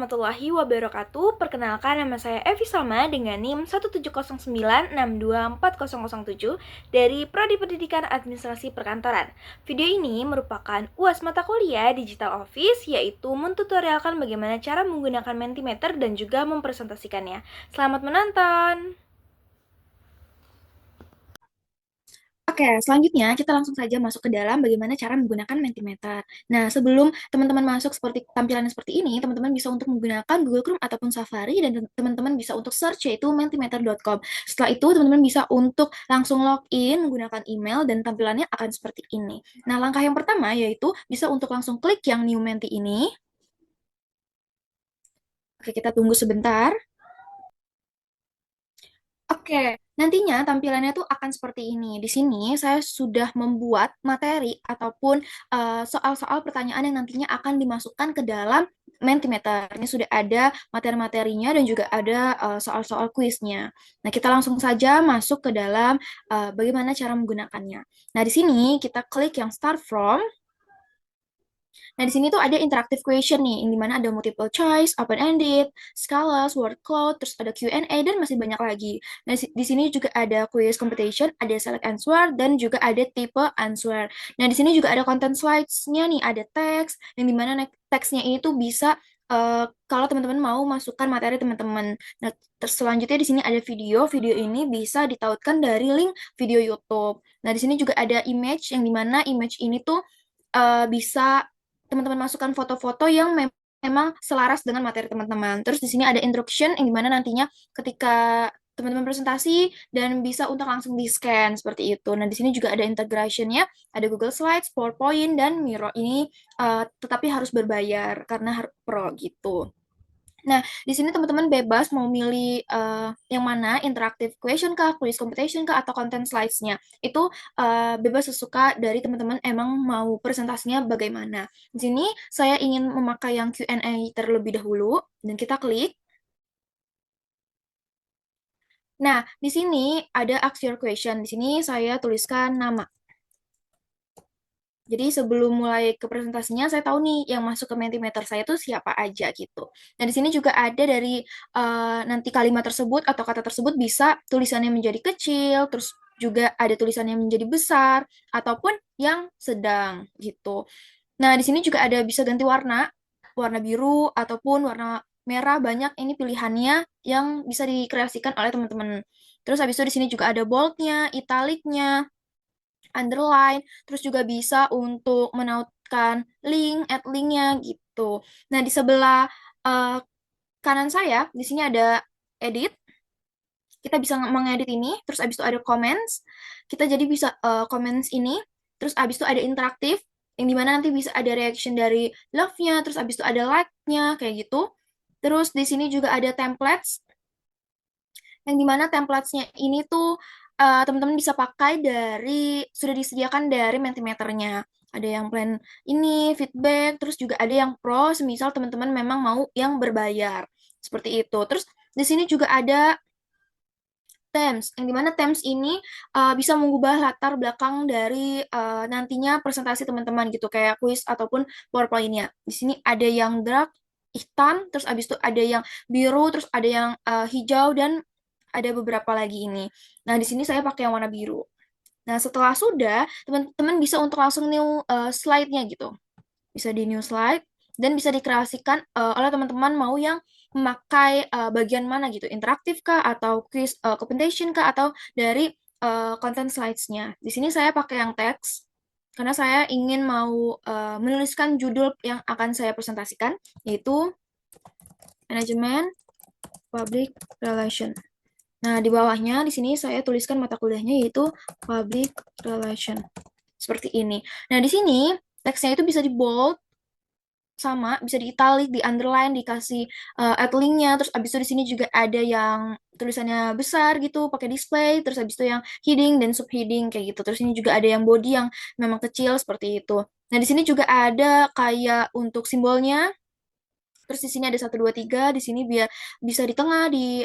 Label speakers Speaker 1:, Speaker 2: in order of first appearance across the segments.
Speaker 1: warahmatullahi wabarakatuh. Perkenalkan, nama saya Evi Salma dengan NIM 17096240007 dari Prodi Pendidikan Administrasi Perkantoran. Video ini merupakan UAS mata kuliah Digital Office, yaitu mentutorialkan bagaimana cara menggunakan Mentimeter dan juga mempresentasikannya. Selamat menonton! Oke, selanjutnya kita langsung saja masuk ke dalam bagaimana cara menggunakan Mentimeter. Nah, sebelum teman-teman masuk seperti tampilannya seperti ini, teman-teman bisa untuk menggunakan Google Chrome ataupun Safari dan teman-teman bisa untuk search yaitu mentimeter.com. Setelah itu, teman-teman bisa untuk langsung login menggunakan email dan tampilannya akan seperti ini. Nah, langkah yang pertama yaitu bisa untuk langsung klik yang New Menti ini. Oke, kita tunggu sebentar. Oke, nantinya tampilannya tuh akan seperti ini. Di sini saya sudah membuat materi ataupun soal-soal pertanyaan yang nantinya akan dimasukkan ke dalam Mentimeter. Ini sudah ada materi-materinya dan juga ada soal-soal kuisnya. Nah, kita langsung saja masuk ke dalam bagaimana cara menggunakannya. Nah, di sini kita klik yang Start From. Nah, di sini tuh ada interactive question nih, yang dimana ada multiple choice, open-ended, scholars, word cloud, terus ada Q&A, dan masih banyak lagi. Nah, di sini juga ada quiz competition, ada select answer, dan juga ada tipe answer. Nah, di sini juga ada content slides-nya nih, ada teks, yang dimana teksnya ini tuh bisa kalau teman-teman mau masukkan materi teman-teman. Nah, terus selanjutnya di sini ada video. Video ini bisa ditautkan dari link video YouTube. Nah, di sini juga ada image, yang dimana image ini tuh bisa teman-teman masukkan foto-foto yang memang selaras dengan materi teman-teman. Terus di sini ada instruction yang dimana nantinya ketika teman-teman presentasi dan bisa untuk langsung di-scan seperti itu. Nah, di sini juga ada integration-nya, ada Google Slides, PowerPoint, dan Miro. Ini tetapi harus berbayar karena pro gitu. Nah, di sini teman-teman bebas mau milih yang mana, interactive question kah, quiz competition kah, atau content slides-nya. Itu bebas sesuka dari teman-teman emang mau presentasinya bagaimana. Di sini saya ingin memakai yang Q&A terlebih dahulu, dan kita klik. Nah, di sini ada ask your question. Di sini saya tuliskan nama. Jadi sebelum mulai ke presentasinya, saya tahu nih yang masuk ke Mentimeter saya tuh siapa aja gitu. Nah, di sini juga ada dari nanti kalimat tersebut atau kata tersebut bisa tulisannya menjadi kecil, terus juga ada tulisannya menjadi besar, ataupun yang sedang gitu. Nah, di sini juga ada bisa ganti warna, warna biru ataupun warna merah, banyak ini pilihannya yang bisa dikreasikan oleh teman-teman. Terus habis itu di sini juga ada boldnya, italiknya, underline, terus juga bisa untuk menautkan link, add linknya gitu. Nah, di sebelah eh, kanan saya, di sini ada edit. Kita bisa mengedit ini, terus abis itu ada comments. Kita jadi bisa comments ini, terus abis itu ada interaktif, yang dimana nanti bisa ada reaction dari love-nya, terus abis itu ada like-nya, kayak gitu. Terus di sini juga ada templates, yang dimana templates-nya ini tuh teman-teman bisa pakai dari sudah disediakan dari Mentimeternya. Ada yang plan ini, feedback, terus juga ada yang pro, semisal teman-teman memang mau yang berbayar. Seperti itu. Terus di sini juga ada Themes, yang dimana Themes ini bisa mengubah latar belakang dari nantinya presentasi teman-teman gitu, kayak quiz ataupun PowerPoint-nya. Di sini ada yang dark, hitam, terus abis itu ada yang biru, terus ada yang hijau, dan ada beberapa lagi ini. Nah, di sini saya pakai yang warna biru. Nah, setelah sudah, teman-teman bisa untuk langsung new slide-nya gitu. Bisa di new slide, dan bisa dikreasikan oleh teman-teman mau yang memakai bagian mana gitu, interaktif kah, atau quiz competition kah, atau dari content slides-nya. Di sini saya pakai yang teks, karena saya ingin mau menuliskan judul yang akan saya presentasikan, yaitu Manajemen Public Relation. Nah, di bawahnya di sini saya tuliskan mata kuliahnya yaitu Public Relation. Seperti ini. Nah, di sini teksnya itu bisa di bold, sama bisa di italic, di underline, dikasih add linknya. Terus abis itu di sini juga ada yang tulisannya besar gitu pakai display, terus abis itu yang heading dan subheading kayak gitu. Terus ini juga ada yang body yang memang kecil seperti itu. Nah, di sini juga ada kayak untuk simbolnya. Terus di sini ada satu 2 3, di sini biar bisa di tengah, di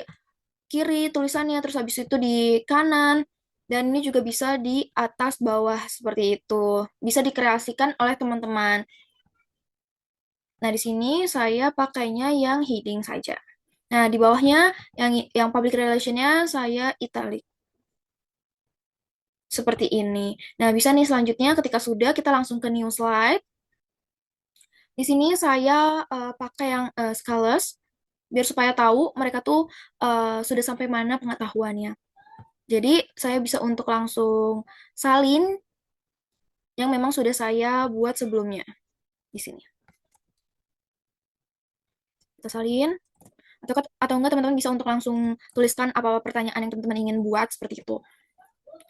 Speaker 1: kiri tulisannya, terus habis itu di kanan, dan ini juga bisa di atas bawah seperti itu. Bisa dikreasikan oleh teman-teman. Nah, di sini saya pakainya yang heading saja. Nah, di bawahnya yang public relation-nya saya italic. Seperti ini. Nah, bisa nih selanjutnya ketika sudah kita langsung ke new slide. Di sini saya pakai yang scholars biar supaya tahu mereka tuh sudah sampai mana pengetahuannya. Jadi, saya bisa untuk langsung salin yang memang sudah saya buat sebelumnya di sini. Kita salin atau enggak teman-teman bisa untuk langsung tuliskan apa-apa pertanyaan yang teman-teman ingin buat seperti itu.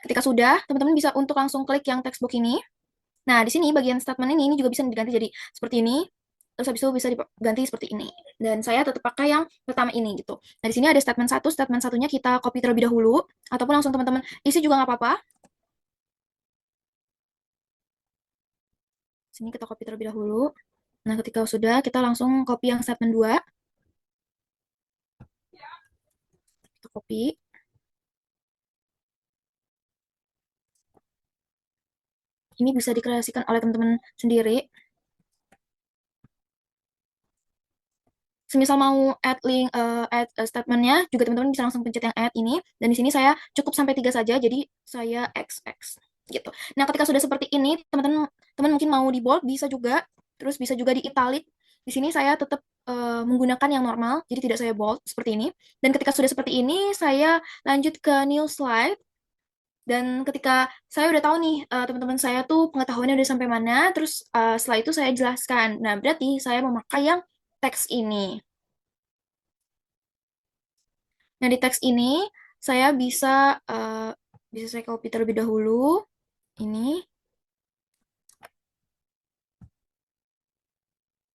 Speaker 1: Ketika sudah, teman-teman bisa untuk langsung klik yang textbook ini. Nah, di sini bagian statement ini juga bisa diganti jadi seperti ini. Terus habis itu bisa diganti seperti ini. Dan saya tetap pakai yang pertama ini gitu. Nah, di sini ada statement satu, statement satunya kita copy terlebih dahulu. Ataupun langsung teman-teman isi juga nggak apa-apa. Sini kita copy terlebih dahulu. Nah, ketika sudah, kita langsung copy yang statement 2. Kita copy. Ini bisa dikreasikan oleh teman-teman sendiri. Semisal mau add link, add statementnya, juga teman-teman bisa langsung pencet yang add ini. Dan di sini saya cukup sampai 3 saja, jadi saya XX. Gitu. Nah, ketika sudah seperti ini, teman-teman mungkin mau di bold, bisa juga. Terus bisa juga di italic. Di sini saya tetap menggunakan yang normal, jadi tidak saya bold, seperti ini. Dan ketika sudah seperti ini, saya lanjut ke new slide. Dan ketika saya udah tahu nih, teman-teman saya tuh pengetahuannya udah sampai mana, terus setelah itu saya jelaskan. Nah, berarti saya memakai yang teks ini. Nah, di teks ini saya bisa saya copy terlebih dahulu. Ini.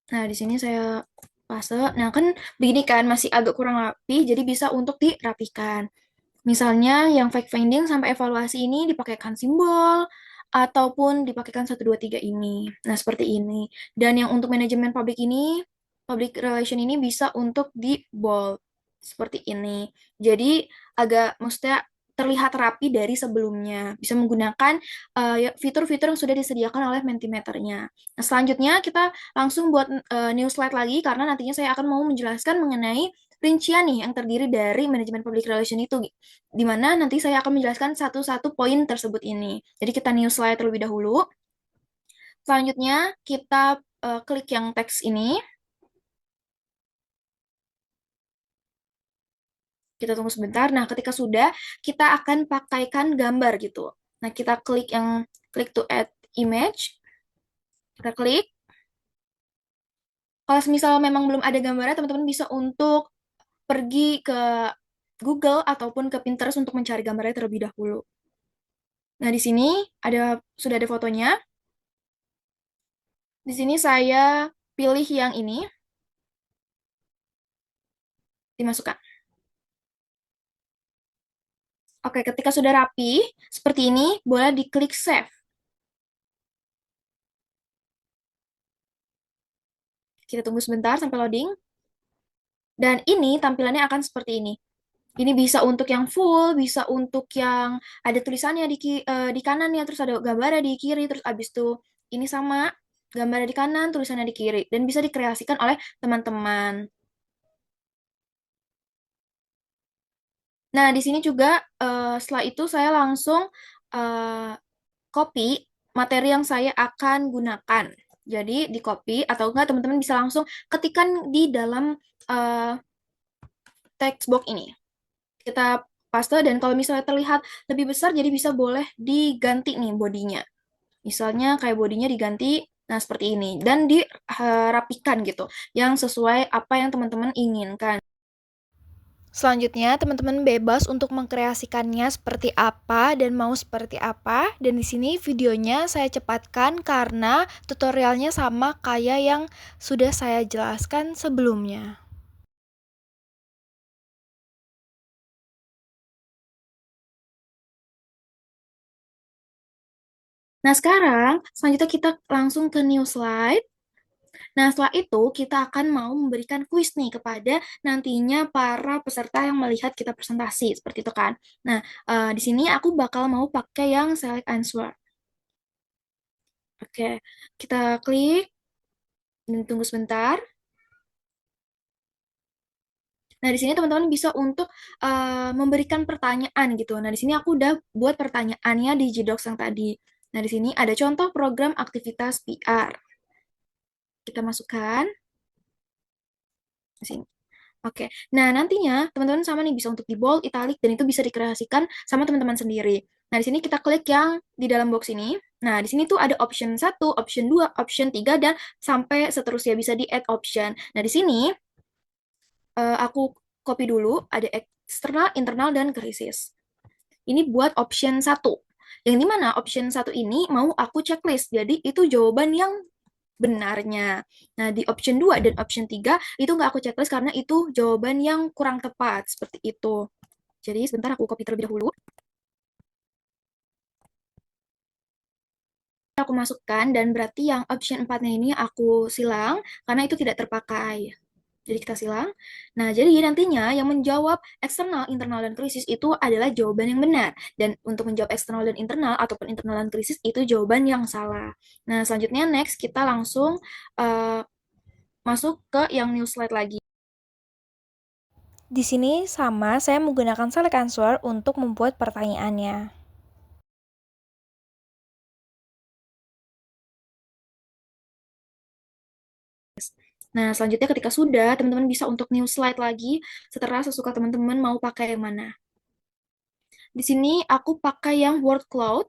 Speaker 1: Nah, di sini saya paste. Nah, kan begini kan masih agak kurang rapi, jadi bisa untuk dirapikan. Misalnya yang fact finding sampai evaluasi ini dipakaikan simbol ataupun dipakaikan 1, 2, 3 ini. Nah, seperti ini. Dan yang untuk manajemen public ini, public relation ini bisa untuk di bold. Seperti ini. Jadi agak maksudnya terlihat rapi dari sebelumnya. Bisa menggunakan fitur-fitur yang sudah disediakan oleh Mentimeternya. Nah, selanjutnya kita langsung buat new slide lagi karena nantinya saya akan mau menjelaskan mengenai rincian nih yang terdiri dari manajemen public relation itu, di mana nanti saya akan menjelaskan satu-satu poin tersebut ini. Jadi kita new slide terlebih dahulu. Selanjutnya kita klik yang teks ini. Kita tunggu sebentar. Nah, ketika sudah, kita akan pakaikan gambar gitu. Nah, kita klik to add image. Kita klik. Kalau misal memang belum ada gambarnya, teman-teman bisa untuk pergi ke Google ataupun ke Pinterest untuk mencari gambarnya terlebih dahulu. Nah, di sini sudah ada fotonya. Di sini saya pilih yang ini, dimasukkan. Oke, ketika sudah rapi, seperti ini, boleh diklik save. Kita tunggu sebentar sampai loading. Dan ini tampilannya akan seperti ini. Ini bisa untuk yang full, bisa untuk yang ada tulisannya di kanannya, terus ada gambarnya di kiri, terus abis itu ini sama, gambarnya di kanan, tulisannya di kiri. Dan bisa dikreasikan oleh teman-teman. Nah, di sini juga setelah itu saya langsung eh, copy materi yang saya akan gunakan. Jadi di copy atau enggak teman-teman bisa langsung ketikkan di dalam eh, text box ini. Kita paste dan kalau misalnya terlihat lebih besar jadi bisa boleh diganti nih bodinya. Misalnya kayak bodinya diganti nah seperti ini dan dirapikan gitu yang sesuai apa yang teman-teman inginkan. Selanjutnya, teman-teman bebas untuk mengkreasikannya seperti apa dan mau seperti apa. Dan di sini videonya saya cepatkan karena tutorialnya sama kayak yang sudah saya jelaskan sebelumnya. Nah, sekarang selanjutnya kita langsung ke new slide. Nah, setelah itu kita akan mau memberikan kuis nih kepada nantinya para peserta yang melihat kita presentasi, seperti itu kan. Nah, di sini aku bakal mau pakai yang select answer. Oke, kita klik. Tunggu sebentar. Nah, di sini teman-teman bisa untuk memberikan pertanyaan gitu. Nah, di sini aku udah buat pertanyaannya di Gdocs yang tadi. Nah, di sini ada contoh program aktivitas PR. Kita masukkan di sini. Oke. Nah, nantinya teman-teman sama nih bisa untuk di bold, italic, dan itu bisa dikreasikan sama teman-teman sendiri. Nah, di sini kita klik yang di dalam box ini. Nah, di sini tuh ada option 1, option 2, option 3, dan sampai seterusnya bisa di add option. Nah, di sini aku copy dulu, ada eksternal, internal, dan krisis. Ini buat option 1. Yang dimana option 1 ini mau aku checklist. Jadi itu jawaban yang benarnya. Nah, di option 2 dan option 3 itu nggak aku checklist karena itu jawaban yang kurang tepat. Seperti itu. Jadi sebentar aku copy terlebih dahulu. Aku masukkan dan berarti yang option 4-nya ini aku silang karena itu tidak terpakai. Jadi kita silang. Nah, jadi nantinya yang menjawab eksternal, internal, dan krisis itu adalah jawaban yang benar. Dan untuk menjawab eksternal dan internal ataupun internal dan krisis itu jawaban yang salah. Nah, selanjutnya next kita langsung uh, masuk ke yang new slide lagi.
Speaker 2: Di sini sama, saya menggunakan select answer untuk membuat pertanyaannya.
Speaker 1: Nah, selanjutnya ketika sudah, teman-teman bisa untuk new slide lagi, setelah sesuka teman-teman mau pakai yang mana. Di sini aku pakai yang word cloud.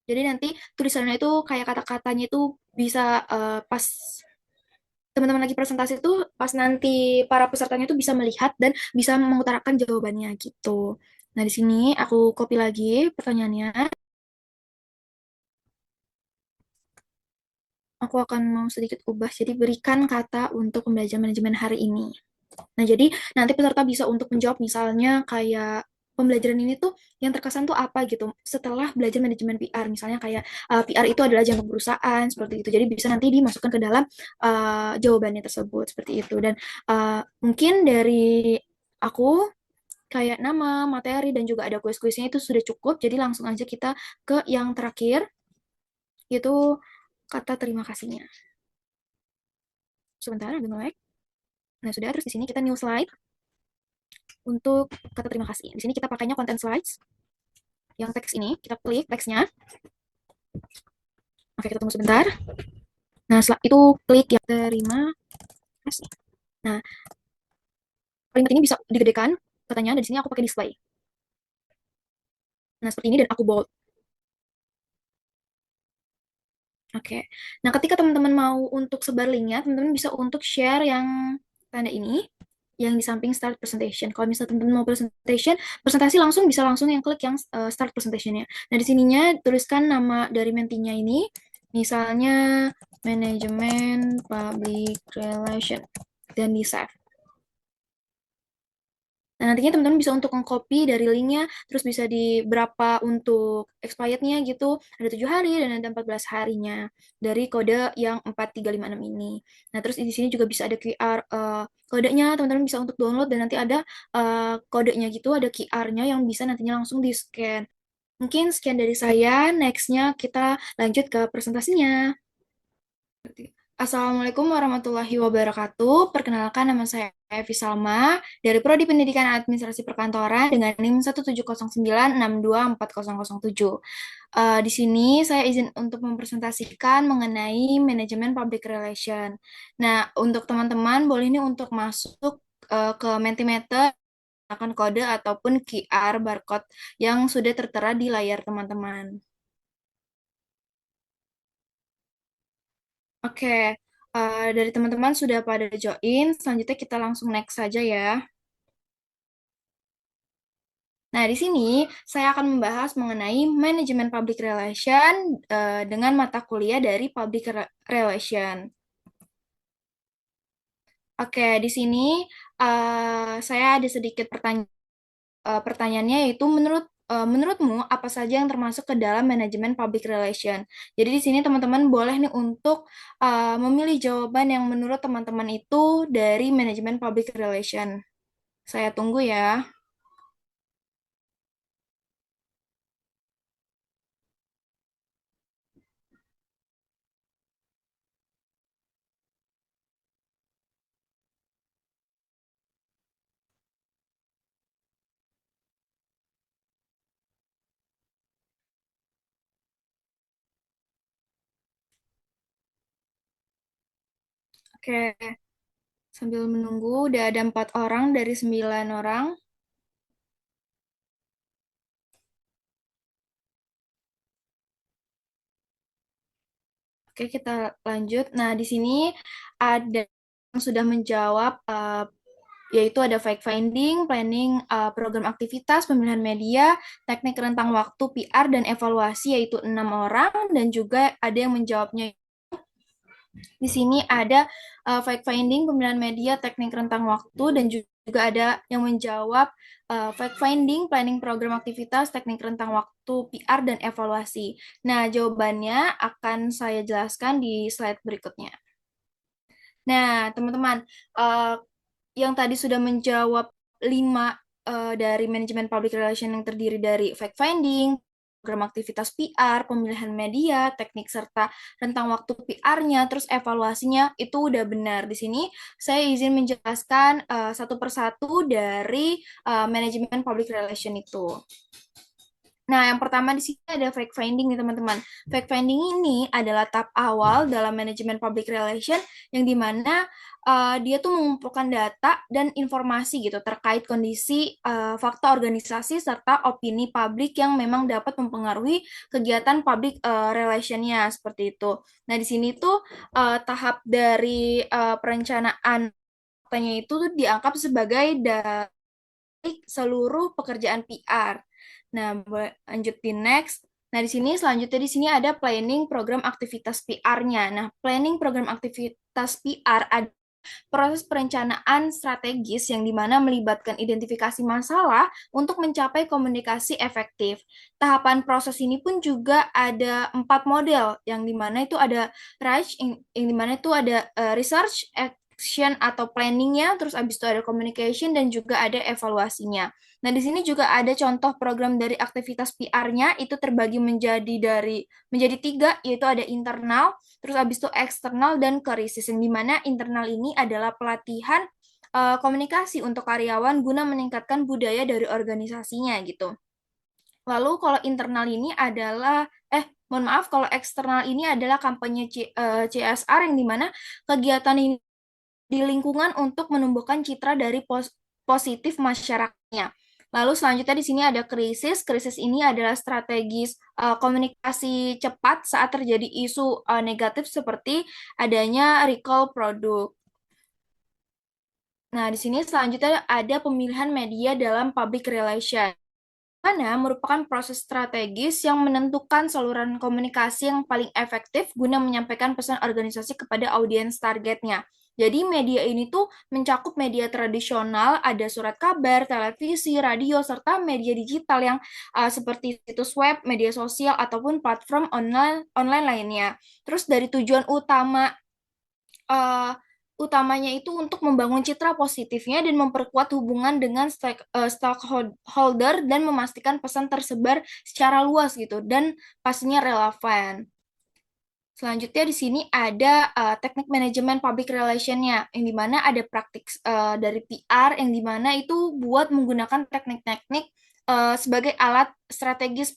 Speaker 1: Jadi nanti tulisannya itu kayak kata-katanya itu bisa pas teman-teman lagi presentasi itu, pas nanti para pesertanya itu bisa melihat dan bisa mengutarakan jawabannya gitu. Nah, di sini aku copy lagi pertanyaannya. Aku akan mau sedikit ubah, jadi berikan kata untuk pembelajaran manajemen hari ini. Nah, jadi nanti peserta bisa untuk menjawab misalnya kayak pembelajaran ini tuh yang terkesan tuh apa gitu setelah belajar manajemen PR. Misalnya kayak PR itu adalah jangka perusahaan seperti itu. Jadi bisa nanti dimasukkan ke dalam jawabannya tersebut seperti itu. Dan mungkin dari aku kayak nama, materi, dan juga ada kuis-kuisnya itu sudah cukup. Jadi langsung aja kita ke yang terakhir, yaitu kata terima kasihnya. Sebentar, ada nge-lag. Nah, sudah. Terus di sini kita new slide untuk kata terima kasih. Di sini kita pakainya content slides. Yang teks ini, kita klik teksnya. Oke, kita tunggu sebentar. Nah, setelah itu klik yang terima kasih. Nah, kalimat ini bisa digedekan katanya, dan di sini aku pakai display. Nah, seperti ini dan aku bold. Oke. Nah, ketika teman-teman mau untuk sebar linknya, teman-teman bisa untuk share yang tanda ini, yang di samping start presentation. Kalau misalnya teman-teman mau presentation, presentasi langsung bisa langsung yang klik yang start presentationnya. Nah, di sininya tuliskan nama dari mentinya ini, misalnya manajemen public relation, dan di save. Nah, nantinya teman-teman bisa untuk mengcopy dari linknya, terus bisa di berapa untuk expirednya gitu, ada 7 hari dan ada 14 harinya dari kode yang 4356 ini. Nah, terus di sini juga bisa ada QR kodenya, teman-teman bisa untuk download dan nanti ada kodenya gitu, ada QR-nya yang bisa nantinya langsung di-scan. Mungkin sekian dari saya, next-nya kita lanjut ke presentasinya. Assalamualaikum warahmatullahi wabarakatuh. Perkenalkan nama saya Evi Salma dari Prodi Pendidikan Administrasi Perkantoran dengan NIM 1709626240007. Di sini saya izin untuk mempresentasikan mengenai manajemen public relation. Nah, untuk teman-teman boleh ini untuk masuk ke Mentimeter akan kode ataupun QR barcode yang sudah tertera di layar teman-teman. Oke, dari teman-teman sudah pada join, selanjutnya kita langsung next saja ya. Nah, di sini saya akan membahas mengenai manajemen public relation dengan mata kuliah dari public relation. Oke, di sini saya ada sedikit pertanyaannya yaitu menurutmu apa saja yang termasuk ke dalam manajemen public relation? Jadi di sini teman-teman boleh nih untuk memilih jawaban yang menurut teman-teman itu dari manajemen public relation. Saya tunggu ya. Oke, sambil menunggu, udah ada 4 orang dari 9 orang. Oke, kita lanjut. Nah, di sini ada yang sudah menjawab, yaitu ada fact finding, planning, program aktivitas, pemilihan media, teknik rentang waktu, PR, dan evaluasi, yaitu 6 orang. Dan juga ada yang menjawabnya. Di sini ada fact finding, pemilihan media, teknik rentang waktu, dan juga ada yang menjawab fact finding, planning program aktivitas, teknik rentang waktu, PR, dan evaluasi. Nah, jawabannya akan saya jelaskan di slide berikutnya. Nah, teman-teman, eh, yang tadi sudah menjawab 5 dari manajemen public relation yang terdiri dari fact finding, program aktivitas PR, pemilihan media, teknik serta rentang waktu PR-nya, terus evaluasinya itu udah benar. Di sini saya izin menjelaskan satu persatu dari manajemen public relation itu. Nah, yang pertama di sini ada fact finding nih teman-teman. Fact finding ini adalah tahap awal dalam manajemen public relation yang dimana dia tuh mengumpulkan data dan informasi gitu terkait kondisi, fakta organisasi serta opini publik yang memang dapat mempengaruhi kegiatan public relationnya seperti itu. Nah, di sini tuh tahap dari perencanaan faktanya itu tuh dianggap sebagai dari seluruh pekerjaan PR. Nah, boleh lanjut di next. Nah, di sini selanjutnya di sini ada planning program aktivitas PR-nya. Nah, planning program aktivitas PR ada proses perencanaan strategis yang dimana melibatkan identifikasi masalah untuk mencapai komunikasi efektif. Tahapan proses ini pun juga ada 4 model, yang dimana itu ada RACH, yang dimana itu ada research, action atau planningnya, terus abis itu ada communication dan juga ada evaluasinya. Nah, di sini juga ada contoh program dari aktivitas PR-nya, itu terbagi menjadi 3, yaitu ada internal, terus abis itu eksternal dan krisis, yang dimana internal ini adalah pelatihan komunikasi untuk karyawan guna meningkatkan budaya dari organisasinya gitu. Lalu kalau internal ini adalah, mohon maaf, kalau eksternal ini adalah kampanye CSR, yang dimana kegiatan ini di lingkungan untuk menumbuhkan citra dari positif masyarakatnya. Lalu selanjutnya di sini ada krisis. Krisis ini adalah strategis komunikasi cepat saat terjadi isu negatif seperti adanya recall produk. Nah, di sini selanjutnya ada pemilihan media dalam public relation, mana merupakan proses strategis yang menentukan saluran komunikasi yang paling efektif guna menyampaikan pesan organisasi kepada audiens targetnya. Jadi media ini tuh mencakup media tradisional, ada surat kabar, televisi, radio, serta media digital yang seperti situs web, media sosial, ataupun platform online online lainnya. Terus dari tujuan uh, utamanya itu untuk membangun citra positifnya dan memperkuat hubungan dengan stakeholder dan memastikan pesan tersebar secara luas gitu dan pastinya relevan. Selanjutnya di sini ada teknik manajemen public relation-nya, yang dimana ada praktik dari PR, yang dimana itu buat menggunakan teknik-teknik sebagai alat strategis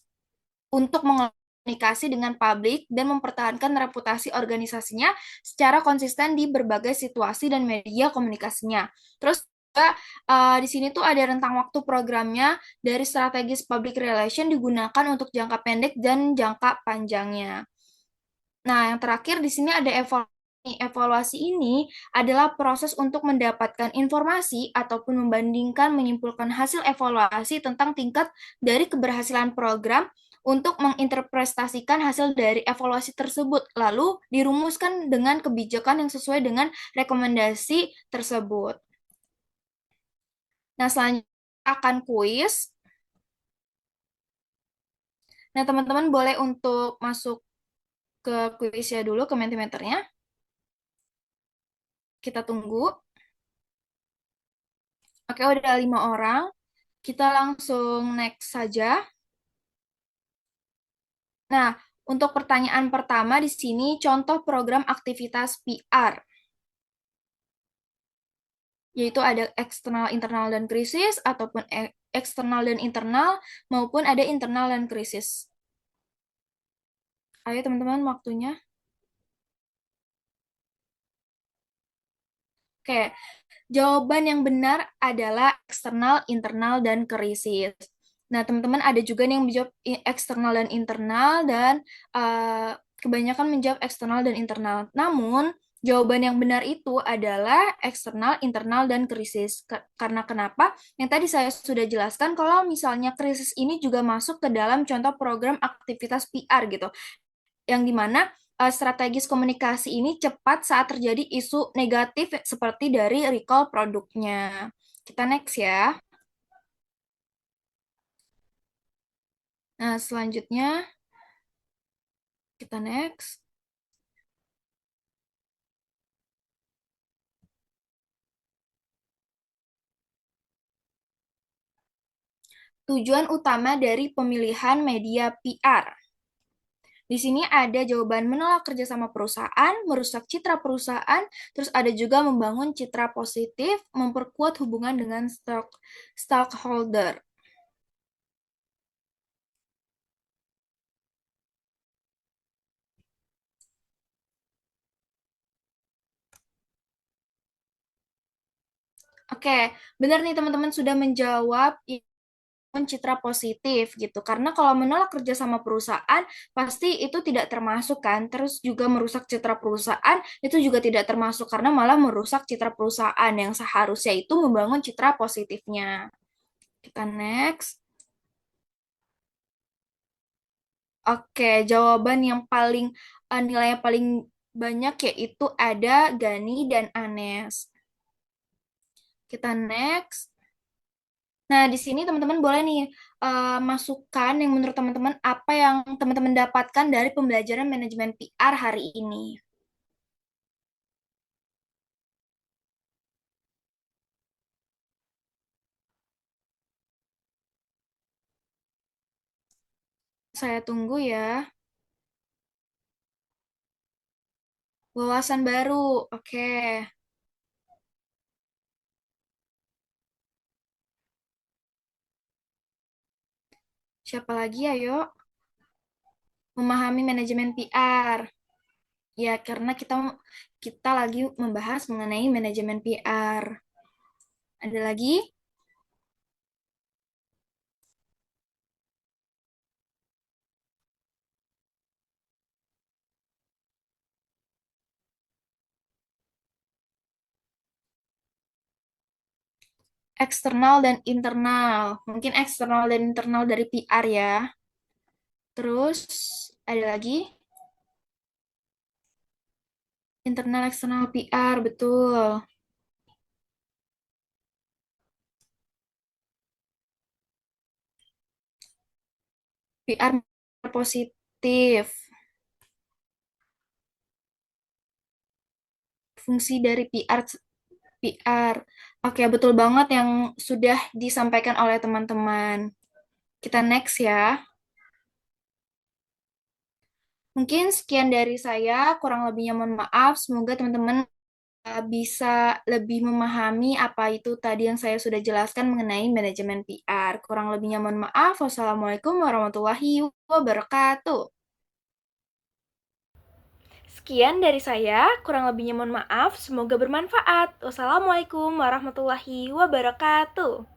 Speaker 1: untuk mengomunikasi dengan publik dan mempertahankan reputasi organisasinya secara konsisten di berbagai situasi dan media komunikasinya. Terus juga di sini tuh ada rentang waktu programnya dari strategis public relation digunakan untuk jangka pendek dan jangka panjangnya. Nah, yang terakhir di sini ada evaluasi. Evaluasi ini adalah proses untuk mendapatkan informasi ataupun membandingkan menyimpulkan hasil evaluasi tentang tingkat dari keberhasilan program untuk menginterpretasikan hasil dari evaluasi tersebut, lalu dirumuskan dengan kebijakan yang sesuai dengan rekomendasi tersebut. Nah, selanjutnya akan kuis. Nah, teman-teman boleh untuk masuk ke kuisnya dulu, ke Mentimeternya. Kita tunggu. Oke, udah 5 orang. Kita langsung next saja. Nah, untuk pertanyaan pertama di sini, contoh program aktivitas PR, yaitu ada eksternal, internal, dan krisis, ataupun eksternal dan internal, maupun ada internal dan krisis. Ayo teman-teman, waktunya. Oke, jawaban yang benar adalah eksternal, internal, dan krisis. Nah, teman-teman ada juga nih yang menjawab eksternal dan internal, dan kebanyakan menjawab eksternal dan internal. Namun, jawaban yang benar itu adalah eksternal, internal, dan krisis. Karena kenapa? Yang tadi saya sudah jelaskan, kalau misalnya krisis ini juga masuk ke dalam contoh program aktivitas PR gitu, yang dimana strategis komunikasi ini cepat saat terjadi isu negatif seperti dari recall produknya. Kita next ya. Nah, selanjutnya kita next. Tujuan utama dari pemilihan media PR. Di sini ada jawaban menolak kerjasama perusahaan, merusak citra perusahaan, terus ada juga membangun citra positif, memperkuat hubungan dengan stockholder. Oke, benar nih teman-teman sudah menjawab citra positif gitu. Karena kalau menolak kerja sama perusahaan, pasti itu tidak termasuk kan. Terus juga merusak citra perusahaan, itu juga tidak termasuk karena malah merusak citra perusahaan yang seharusnya itu membangun citra positifnya. Kita next. Oke, jawaban yang paling nilainya paling banyak yaitu ada Gani dan Anes. Kita next. Nah, di sini teman-teman boleh nih masukkan yang menurut teman-teman apa yang teman-teman dapatkan dari pembelajaran manajemen PR hari ini. Saya tunggu ya. Wawasan baru. Oke. Siapa lagi ayo? Memahami manajemen PR. Ya, karena kita lagi membahas mengenai manajemen PR. Ada lagi? Eksternal dan internal. Mungkin eksternal dan internal dari PR ya. Terus ada lagi? Internal eksternal PR, betul. PR positif. Fungsi dari PR. Oke, betul banget yang sudah disampaikan oleh teman-teman. Kita next ya. Mungkin sekian dari saya, kurang lebihnya mohon maaf. Semoga teman-teman bisa lebih memahami apa itu tadi yang saya sudah jelaskan mengenai manajemen PR. Kurang lebihnya mohon maaf. Wassalamualaikum warahmatullahi wabarakatuh.
Speaker 2: Sekian dari saya, kurang lebihnya mohon maaf, semoga bermanfaat. Wassalamualaikum warahmatullahi wabarakatuh.